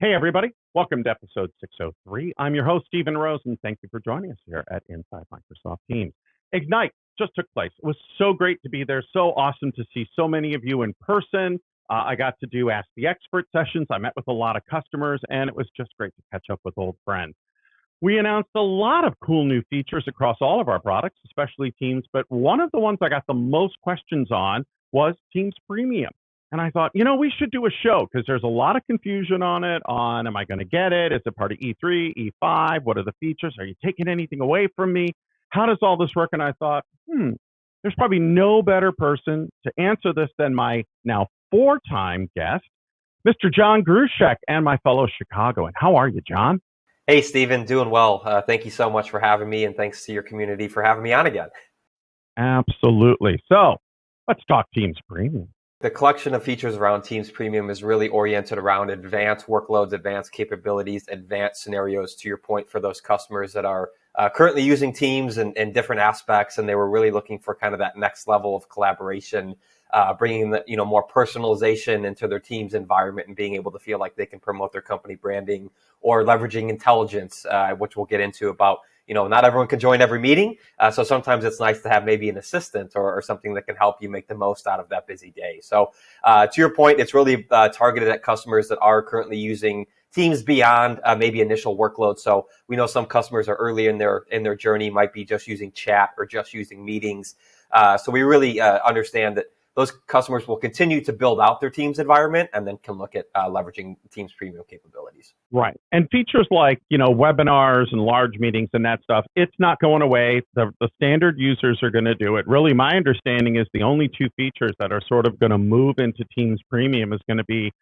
Hey, everybody. Welcome to episode 603. I'm your host, Stephen Rose, and thank you for joining us here at Inside Microsoft Teams. Ignite just took place. It was so great to be there. So awesome to see so many of you in person. I got to do Ask the Experts sessions. I met with a lot of customers, and it was just great to catch up with old friends. We announced a lot of cool new features across all of our products, especially Teams Premium. And I thought, what a great way to start Mr. John Gruszczyk and my fellow Chicagoan. How are you, John? Hey, Stephen, doing well. Thank you so much for having me, and thanks to your community for having me on again. Absolutely. So let's talk Teams Premium. The collection of features around Teams Premium is really oriented around advanced workloads, advanced capabilities, advanced scenarios, to your point, for those customers that are currently using Teams in different aspects, and they were really looking for kind of that next level of collaboration, bringing the, more personalization into their Teams environment and being able to feel like they can promote their company branding, or leveraging intelligence, which we'll get into about, not everyone can join every meeting. So sometimes it's nice to have maybe an assistant or something that can help you make the most out of that busy day. So to your point, it's really targeted at customers that are currently using Teams beyond maybe initial workloads. So we know some customers are early in their journey, might be just using chat or just using meetings. So we really understand that those customers will continue to build out their Teams environment and then can look at leveraging Teams Premium capabilities. Right. And features like, webinars and large meetings and that stuff, it's not going away. The standard users are going to do it. Really, my understanding is the only two features that are sort of going to move into Teams Premium is going to be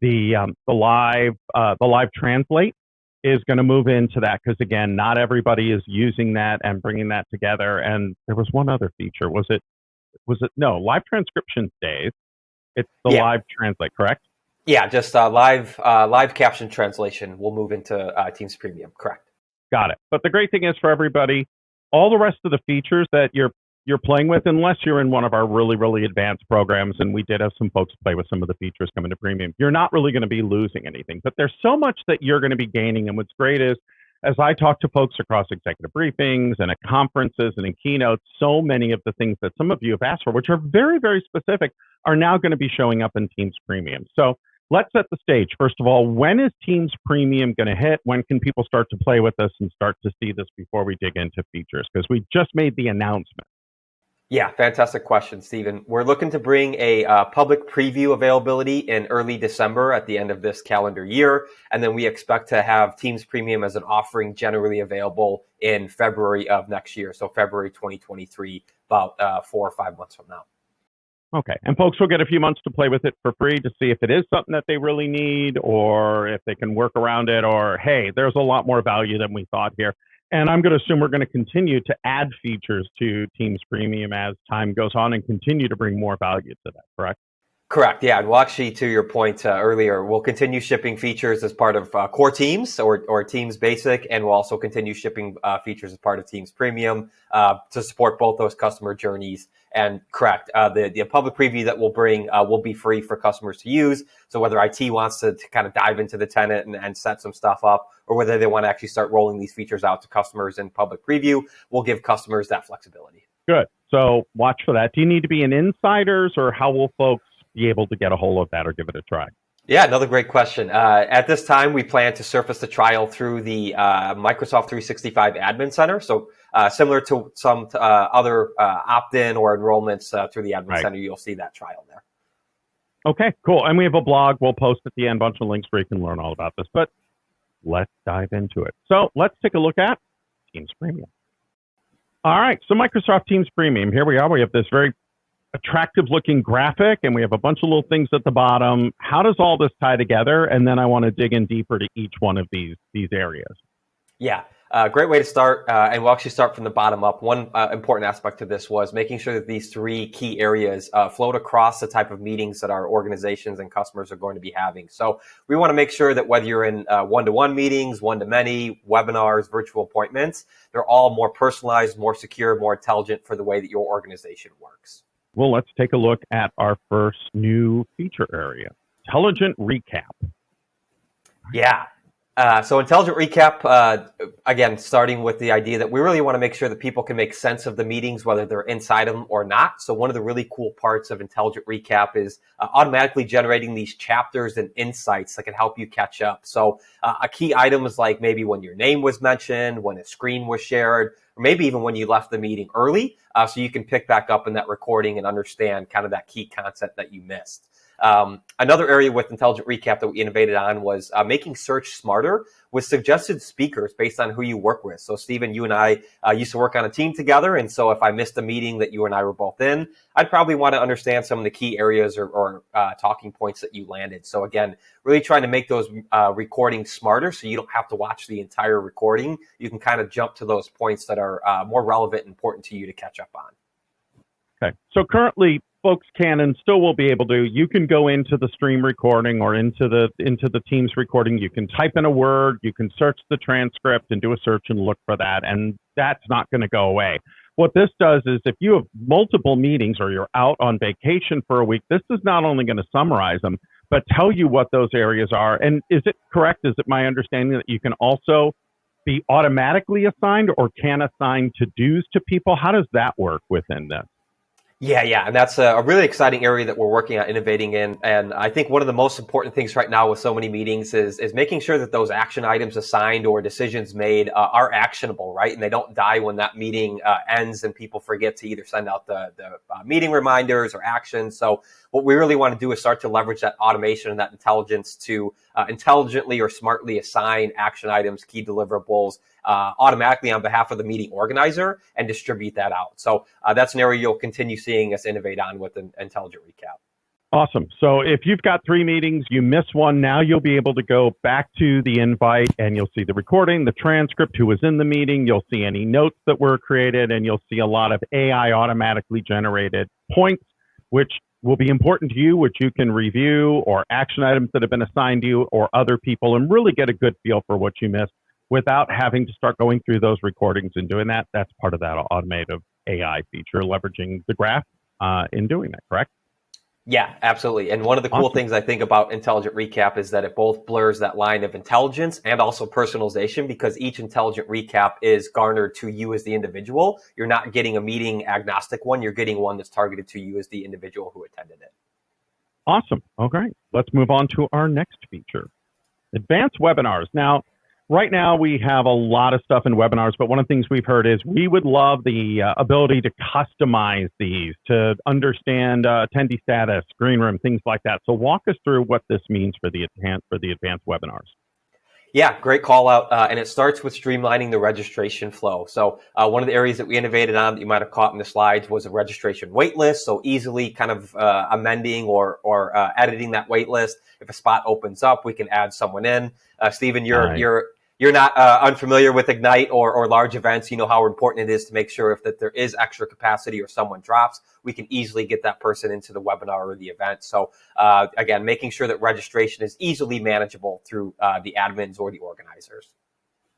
the live translate is going to move into that, because again, not everybody is using that and bringing that together. And there was one other feature. Was it no, live transcription stays. It's the live translate, correct? Yeah, just live caption translation will move into Teams Premium, correct? Got it. But the great thing is, for everybody, all the rest of the features that you're playing with, unless you're in one of our really, really advanced programs, and we did have some folks play with some of the features coming to Premium, you're not really going to be losing anything. But there's so much that you're going to be gaining. And what's great is, as I talk to folks across executive briefings and at conferences and in keynotes, so many of the things that some of you have asked for, which are very, very specific, are now going to be showing up in Teams Premium. So let's set the stage. First of all, when is Teams Premium going to hit? When can people start to play with us and start to see this before we dig into features? Because we just made the announcement. Yeah, fantastic question, Stephen. We're looking to bring a public preview availability in early December at the end of this calendar year. And then we expect to have Teams Premium as an offering generally available in February of next year. So February 2023, about 4 or 5 months from now. Okay. And folks will get a few months to play with it for free to see if it is something that they really need, or if they can work around it, or, hey, there's a lot more value than we thought here. And I'm going to assume we're going to continue to add features to Teams Premium as time goes on and continue to bring more value to that, correct? Correct. Yeah. And we'll actually, to your point earlier, we'll continue shipping features as part of core Teams or Teams Basic. And we'll also continue shipping features as part of Teams Premium to support both those customer journeys. And correct, the public preview that we'll bring will be free for customers to use. So whether IT wants to kind of dive into the tenant and set some stuff up, or whether they want to actually start rolling these features out to customers in public preview, we'll give customers that flexibility. Good. So watch for that. Do you need to be an insiders, or how will folks be able to get a hold of that or give it a try? Yeah, another great question. At this time, we plan to surface the trial through the Microsoft 365 Admin Center. So similar to some other opt-in or enrollments through the Admin Center, you'll see that trial there. Okay, cool. And we have a blog we'll post at the end, a bunch of links where you can learn all about this. But let's dive into it. So let's take a look at Teams Premium. All right, so Microsoft Teams Premium. Here we are. We have this very attractive looking graphic, and we have a bunch of little things at the bottom. How does all this tie together? And then I want to dig in deeper to each one of these areas. Yeah, great way to start. And we'll actually start from the bottom up. One important aspect to this was making sure that these three key areas float across the type of meetings that our organizations and customers are going to be having. So we want to make sure that whether you're in one-to-one meetings, one-to-many, webinars, virtual appointments, they're all more personalized, more secure, more intelligent for the way that your organization works. Well, let's take a look at our first new feature area, Intelligent Recap. Yeah. So intelligent recap, again, starting with the idea that we really want to make sure that people can make sense of the meetings, whether they're inside them or not. So one of the really cool parts of intelligent recap is automatically generating these chapters and insights that can help you catch up. So a key item is like maybe when your name was mentioned, when a screen was shared, or maybe even when you left the meeting early, so you can pick back up in that recording and understand kind of that key concept that you missed. Another area with Intelligent Recap that we innovated on was making search smarter with suggested speakers based on who you work with. So, Stephen, you and I used to work on a team together. And so if I missed a meeting that you and I were both in, I'd probably want to understand some of the key areas or talking points that you landed. So, again, really trying to make those recordings smarter so you don't have to watch the entire recording. You can kind of jump to those points that are more relevant and important to you to catch up on. Okay. So currently, folks can and still will be able to. You can go into the stream recording or into the Teams recording. You can type in a word. You can search the transcript and do a search and look for that. And that's not going to go away. What this does is if you have multiple meetings or you're out on vacation for a week, this is not only going to summarize them, but tell you what those areas are. And is it correct? Is it my understanding that you can also be automatically assigned or can assign to-dos to people? How does that work within this? Yeah, and that's a really exciting area that we're working on innovating in. And I think one of the most important things right now with so many meetings is making sure that those action items assigned or decisions made are actionable, right? And they don't die when that meeting ends and people forget to either send out the meeting reminders or actions. So what we really want to do is start to leverage that automation and that intelligence to intelligently or smartly assign action items, key deliverables, automatically on behalf of the meeting organizer and distribute that out. So that's an area you'll continue seeing us innovate on with an intelligent recap. Awesome. So if you've got 3 meetings, you miss one, now you'll be able to go back to the invite and you'll see the recording, the transcript, who was in the meeting. You'll see any notes that were created, and you'll see a lot of AI automatically generated points, which will be important to you, which you can review, or action items that have been assigned to you or other people, and really get a good feel for what you missed without having to start going through those recordings and doing that. That's part of that automated AI feature, leveraging the graph in doing that, correct? Yeah, absolutely. And one of the cool things I think about Intelligent Recap is that it both blurs that line of intelligence and also personalization, because each Intelligent Recap is garnered to you as the individual. You're not getting a meeting agnostic one. You're getting one that's targeted to you as the individual who attended it. Awesome. Okay. Let's move on to our next feature, advanced webinars. Now, right now, we have a lot of stuff in webinars, but one of the things we've heard is we would love the ability to customize these, to understand attendee status, green room, things like that. So walk us through what this means for the advanced webinars. Yeah, great call out. And it starts with streamlining the registration flow. So one of the areas that we innovated on that you might have caught in the slides was a registration wait list. So easily kind of amending or editing that wait list. If a spot opens up, we can add someone in. Stephen, you're not unfamiliar with Ignite or large events. You know how important it is to make sure that there is extra capacity or someone drops, we can easily get that person into the webinar or the event. So again, making sure that registration is easily manageable through the admins or the organizers.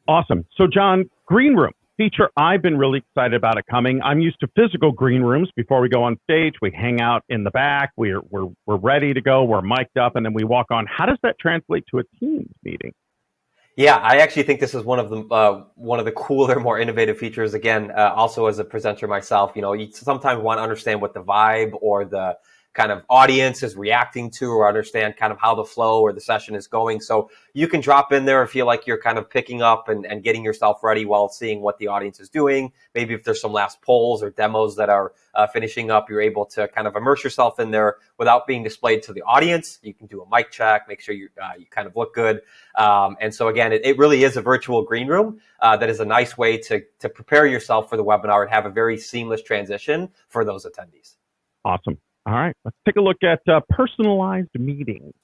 Awesome. So John, green room feature, I've been really excited about it coming. I'm used to physical green rooms. Before we go on stage, we hang out in the back. We're ready to go. We're mic'd up, and then we walk on. How does that translate to a Teams meeting? Yeah, I actually think this is one of the cooler, more innovative features. Again, also as a presenter myself, you sometimes want to understand what the vibe or the kind of audience is reacting to, or understand kind of how the flow or the session is going. So you can drop in there and feel like you're kind of picking up and getting yourself ready while seeing what the audience is doing. Maybe if there's some last polls or demos that are finishing up, you're able to kind of immerse yourself in there without being displayed to the audience. You can do a mic check, make sure you kind of look good. And so again, it really is a virtual green room that is a nice way to prepare yourself for the webinar and have a very seamless transition for those attendees. Awesome. All right, let's take a look at personalized meetings.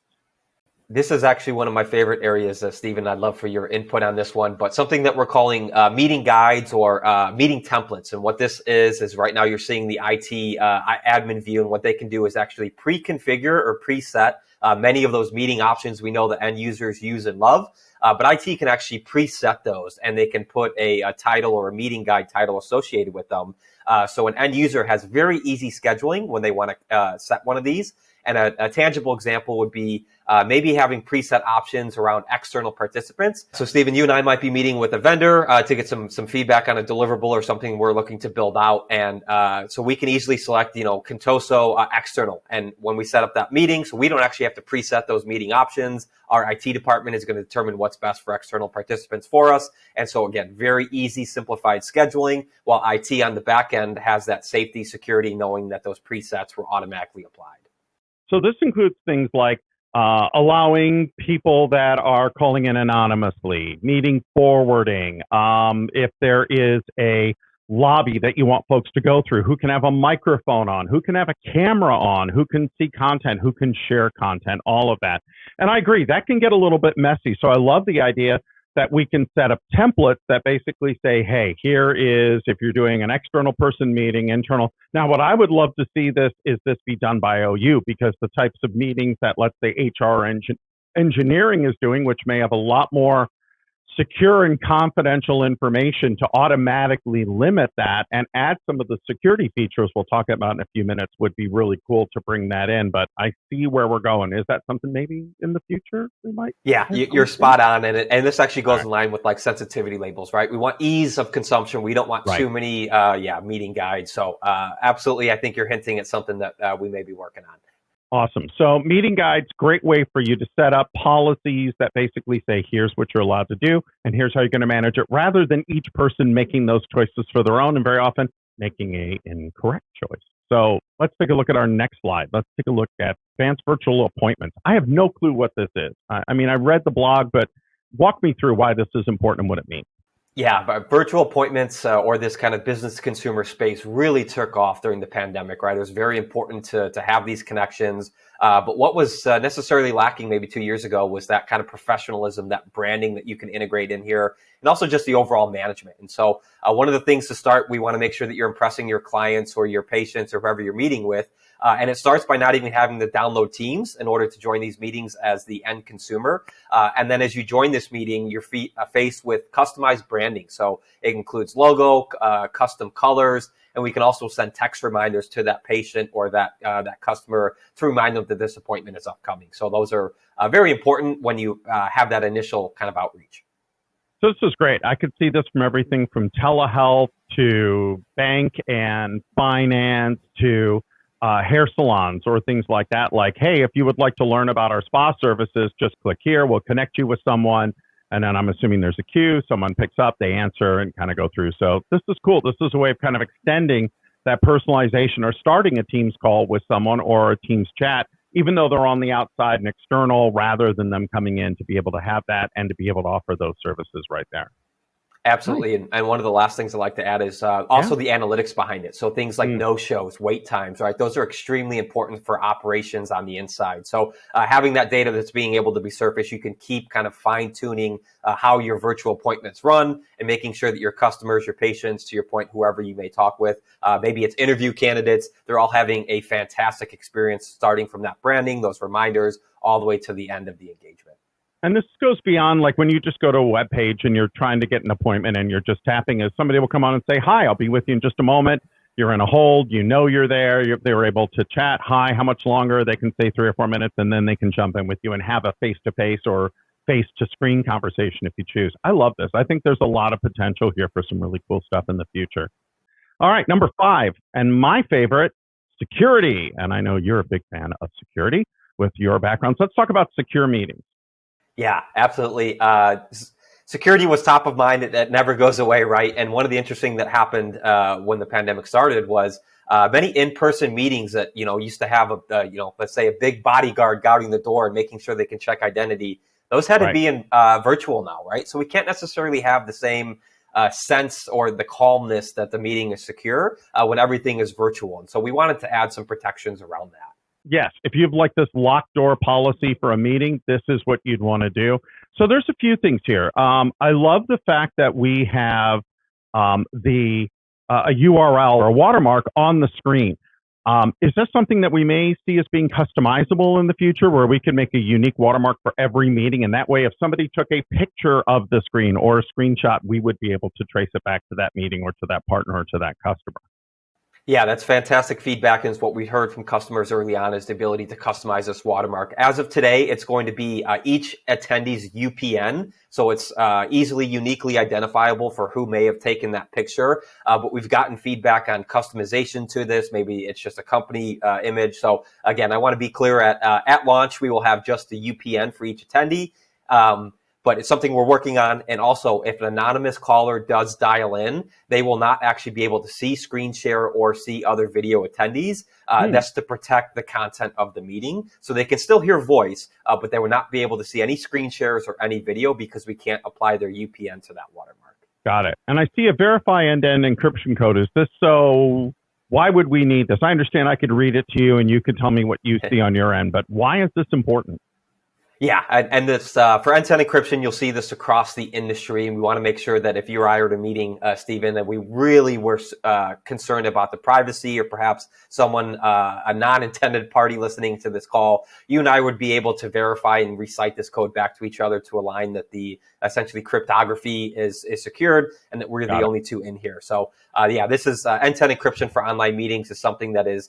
This is actually one of my favorite areas, Stephen. I'd love for your input on this one, but something that we're calling meeting guides or meeting templates. And what this is right now you're seeing the IT admin view, and what they can do is actually pre-configure or preset many of those meeting options we know the end users use and love. But IT can actually preset those, and they can put a title or a meeting guide title associated with them. So an end user has very easy scheduling when they want to set one of these. And a tangible example would be maybe having preset options around external participants. So Stephen, you and I might be meeting with a vendor to get some feedback on a deliverable or something we're looking to build out. And so we can easily select, Contoso external. And when we set up that meeting, so we don't actually have to preset those meeting options. Our IT department is going to determine what's best for external participants for us. And so again, very easy, simplified scheduling, while IT on the back end has that safety, security, knowing that those presets were automatically applied. So this includes things like allowing people that are calling in anonymously, meeting forwarding. If there is a lobby that you want folks to go through, who can have a microphone on, who can have a camera on, who can see content, who can share content, all of that. And I agree, that can get a little bit messy. So I love the idea that we can set up templates that basically say, hey, here is, if you're doing an external person meeting, internal. Now, what I would love to see is this be done by OU, because the types of meetings that, let's say, HR engineering is doing, which may have a lot more secure and confidential information, to automatically limit that and add some of the security features we'll talk about in a few minutes would be really cool to bring that in. But I see where we're going. Is that something maybe in the future we might? Yeah, you're spot on. And this actually goes in line with like sensitivity labels, right? We want ease of consumption. We don't want too many, meeting guides. So absolutely, I think you're hinting at something that we may be working on. Awesome. So meeting guides, great way for you to set up policies that basically say, here's what you're allowed to do, and here's how you're going to manage it, rather than each person making those choices for their own and very often making an incorrect choice. So let's take a look at our next slide. Let's take a look at advanced virtual appointments. I have no clue what this is. I mean, I read the blog, but walk me through why this is important and what it means. Yeah, but virtual appointments or this kind of business to consumer space really took off during the pandemic, right? It was very important to have these connections. But what was necessarily lacking maybe 2 years ago was that kind of professionalism, that branding that you can integrate in here, and also just the overall management. And so one of the things to start, we want to make sure that you're impressing your clients or your patients or whoever you're meeting with. And it starts by not even having to download Teams in order to join these meetings as the end consumer. And then as you join this meeting, you're faced with customized branding. So it includes logo, custom colors, and we can also send text reminders to that patient or that customer to remind them that this appointment is upcoming. So those are very important when you have that initial kind of outreach. So this is great. I could see this from everything from telehealth to bank and finance to hair salons or things like that. Like, hey, if you would like to learn about our spa services, just click here. We'll connect you with someone. And then I'm assuming there's a queue. Someone picks up, they answer, and kind of go through. So this is cool. This is a way of kind of extending that personalization or starting a Teams call with someone or a Teams chat, even though they're on the outside and external, rather than them coming in, to be able to have that and to be able to offer those services right there. Absolutely. And one of the last things I'd like to add is also the analytics behind it. So things like no-shows, wait times, right? Those are extremely important for operations on the inside. So having that data that's being able to be surfaced, you can keep kind of fine-tuning how your virtual appointments run and making sure that your customers, your patients, to your point, whoever you may talk with, maybe it's interview candidates, they're all having a fantastic experience, starting from that branding, those reminders, all the way to the end of the engagement. And this goes beyond, like, when you just go to a web page and you're trying to get an appointment and you're just tapping, as somebody will come on and say, hi, I'll be with you in just a moment. You're in a hold, you're there, they were able to chat, hi, how much longer? They can say 3 or 4 minutes, and then they can jump in with you and have a face-to-face or face-to-screen conversation if you choose. I love this. I think there's a lot of potential here for some really cool stuff in the future. All right, number 5, and my favorite, security. And I know you're a big fan of security with your background. So let's talk about secure meetings. Yeah, absolutely. Security was top of mind. That never goes away, right? And one of the interesting that happened when the pandemic started was many in-person meetings that, used to have let's say a big bodyguard guarding the door and making sure they can check identity. Those had to be in virtual now, right? So we can't necessarily have the same sense or the calmness that the meeting is secure when everything is virtual. And so we wanted to add some protections around that. Yes, if you have like this locked door policy for a meeting, this is what you'd want to do. So there's a few things here. I love the fact that we have a URL or a watermark on the screen. Is this something that we may see as being customizable in the future, where we can make a unique watermark for every meeting? And that way, if somebody took a picture of the screen or a screenshot, we would be able to trace it back to that meeting or to that partner or to that customer. Yeah, that's fantastic feedback. And it's what we heard from customers early on is the ability to customize this watermark. As of today, it's going to be each attendee's UPN. So it's easily, uniquely identifiable for who may have taken that picture. But we've gotten feedback on customization to this. Maybe it's just a company image. So again, I want to be clear at launch, we will have just the UPN for each attendee. But it's something we're working on. And also, if an anonymous caller does dial in, they will not actually be able to see screen share or see other video attendees. That's to protect the content of the meeting. So they can still hear voice, but they will not be able to see any screen shares or any video because we can't apply their UPN to that watermark. Got it. And I see a verify end-to-end encryption code. Is this so? Why would we need this? I understand I could read it to you and you could tell me what you see on your end, but why is this important? Yeah, and this for end-to-end encryption, you'll see this across the industry, and we want to make sure that if you or I are at a meeting, Stephen, that we really were concerned about the privacy, or perhaps someone, a non-intended party listening to this call, you and I would be able to verify and recite this code back to each other to align that the essentially cryptography is secured, and that we're the only two in here. So yeah, this is end-to-end encryption for online meetings is something that is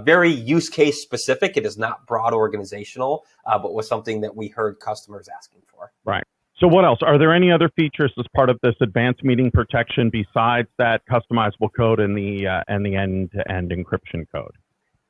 very use case specific. It is not broad organizational, but was something that we heard customers asking for. Right. So what else? Are there any other features as part of this advanced meeting protection besides that customizable code and the end-to-end encryption code?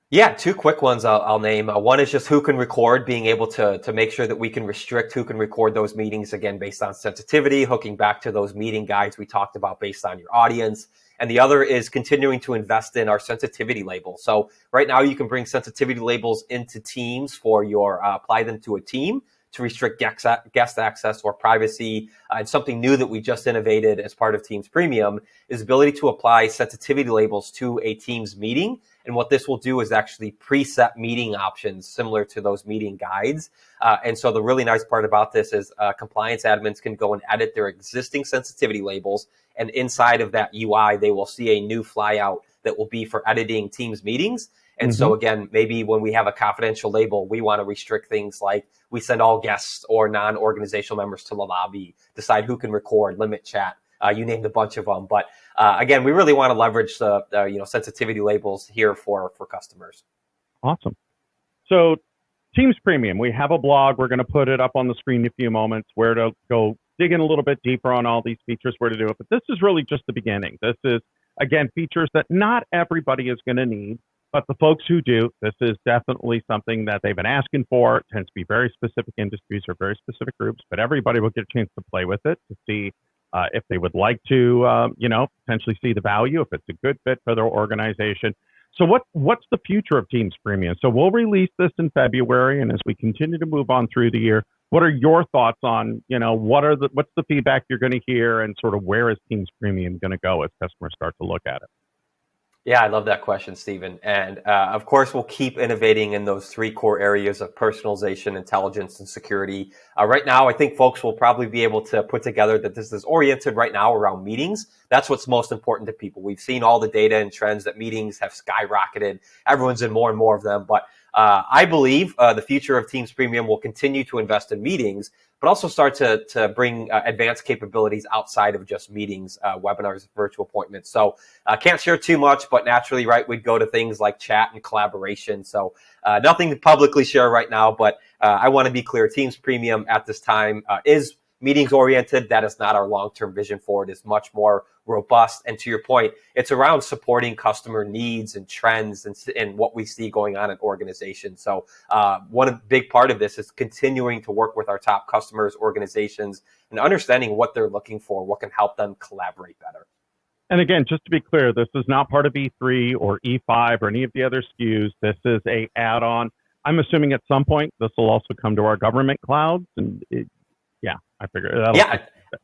Yeah, two quick ones I'll name. One is just who can record, being able to make sure that we can restrict who can record those meetings, again, based on sensitivity, hooking back to those meeting guides we talked about based on your audience. And the other is continuing to invest in our sensitivity label. So right now you can bring sensitivity labels into Teams for your, apply them to a team to restrict guest access or privacy. And something new that we just innovated as part of Teams Premium is the ability to apply sensitivity labels to a Teams meeting. And what this will do is actually preset meeting options similar to those meeting guides. And so the really nice part about this is compliance admins can go and edit their existing sensitivity labels. And inside of that UI, they will see a new flyout that will be for editing Teams meetings. And so again, maybe when we have a confidential label, we want to restrict things like we send all guests or non-organizational members to the lobby, decide who can record, limit chat. You named a bunch of them. But again, we really want to leverage the sensitivity labels here for customers. Awesome. So Teams Premium, we have a blog. We're going to put it up on the screen in a few moments where to go dig in a little bit deeper on all these features, where to do it. But this is really just the beginning. This is, again, features that not everybody is going to need. But the folks who do, this is definitely something that they've been asking for. It tends to be very specific industries or very specific groups, but everybody will get a chance to play with it to see if they would like to, potentially see the value, if it's a good fit for their organization. So what's the future of Teams Premium? So we'll release this in February, and as we continue to move on through the year, what are your thoughts on, what's the feedback you're going to hear, and sort of where is Teams Premium going to go as customers start to look at it? Yeah, I love that question, Stephen. And of course, we'll keep innovating in those three core areas of personalization, intelligence, and security. Right now, I think folks will probably be able to put together that this is oriented right now around meetings. That's what's most important to people. We've seen all the data and trends that meetings have skyrocketed. Everyone's in more and more of them. But I believe the future of Teams Premium will continue to invest in meetings, but also start to bring advanced capabilities outside of just meetings, webinars, virtual appointments. So I can't share too much, but naturally, right, we'd go to things like chat and collaboration. So nothing to publicly share right now, but I want to be clear, Teams Premium at this time is meetings oriented. That is not our long-term vision for it. It's much more robust. And to your point, it's around supporting customer needs and trends and what we see going on in organizations. So one big part of this is continuing to work with our top customers, organizations, and understanding what they're looking for, what can help them collaborate better. And again, just to be clear, this is not part of E3 or E5 or any of the other SKUs. This is a add-on. I'm assuming at some point this will also come to our government clouds, and I figure.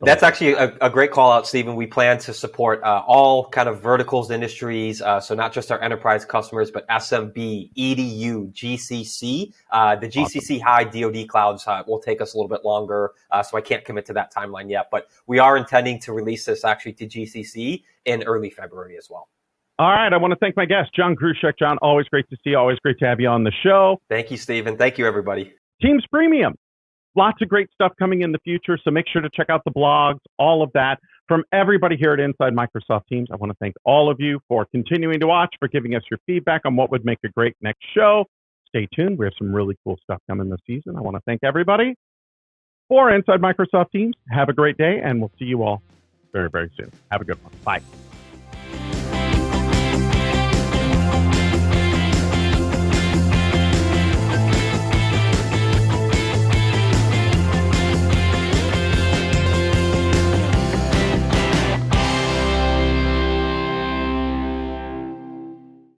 That's actually a great call out, Stephen. We plan to support all kind of verticals, industries, so not just our enterprise customers, but SMB, EDU, GCC. The GCC high DoD clouds will take us a little bit longer, so I can't commit to that timeline yet. But we are intending to release this actually to GCC in early February as well. All right. I want to thank my guest, John Gruszczyk. John, always great to see you. Always great to have you on the show. Thank you, Stephen. Thank you, everybody. Teams Premium. Lots of great stuff coming in the future, so make sure to check out the blogs, all of that. From everybody here at Inside Microsoft Teams, I want to thank all of you for continuing to watch, for giving us your feedback on what would make a great next show. Stay tuned. We have some really cool stuff coming this season. I want to thank everybody for Inside Microsoft Teams. Have a great day, and we'll see you all very, very soon. Have a good one. Bye.